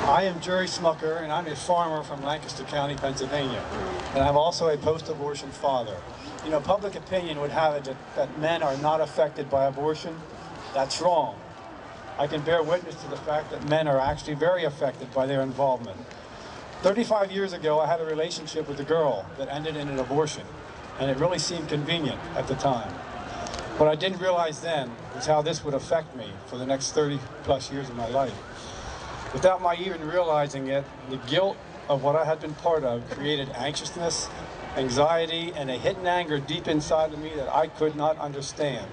I am Jerry Smucker, and I'm a farmer from Lancaster County, Pennsylvania. And I'm also a post-abortion father. You know, public opinion would have it that men are not affected by abortion. That's wrong. I can bear witness to the fact that men are actually very affected by their involvement. 35 years ago, I had a relationship with a girl that ended in an abortion, and it really seemed convenient at the time. What I didn't realize then was how this would affect me for the next 30-plus years of my life. Without my even realizing it, the guilt of what I had been part of created anxiousness, anxiety, and a hidden anger deep inside of me that I could not understand.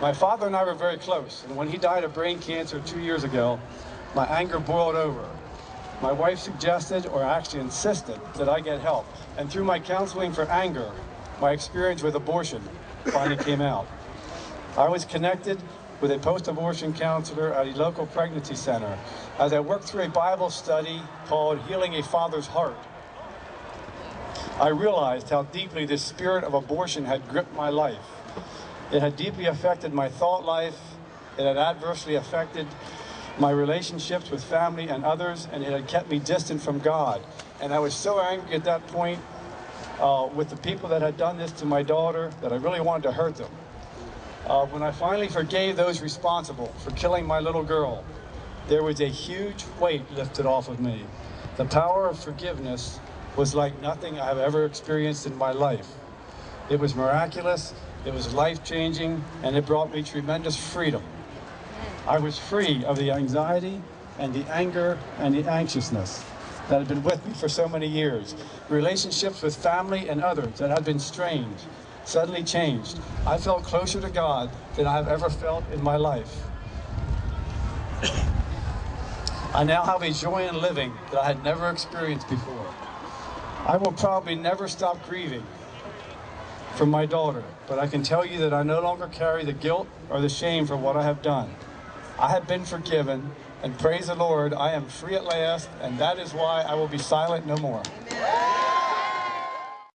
My father and I were very close, and when he died of brain cancer 2 years ago, my anger boiled over. My wife suggested, or actually insisted, that I get help. And through my counseling for anger, my experience with abortion finally came out. I was connected with a post-abortion counselor at a local pregnancy center as I worked through a Bible study called Healing a Father's Heart. I realized how deeply the spirit of abortion had gripped my life. It had deeply affected my thought life, it had adversely affected my relationships with family and others, and it had kept me distant from God. And I was so angry at that point with the people that had done this to my daughter that I really wanted to hurt them. When I finally forgave those responsible for killing my little girl, there was a huge weight lifted off of me. The power of forgiveness was like nothing I've ever experienced in my life. It was miraculous, it was life-changing, and it brought me tremendous freedom. I was free of the anxiety and the anger and the anxiousness that had been with me for so many years. Relationships with family and others that had been strained suddenly changed. I felt closer to God than I have ever felt in my life. I now have a joy in living that I had never experienced before. I will probably never stop grieving for my daughter, but I can tell you that I no longer carry the guilt or the shame for what I have done. I have been forgiven, and praise the Lord, I am free at last, and that is why I will be silent no more. Amen.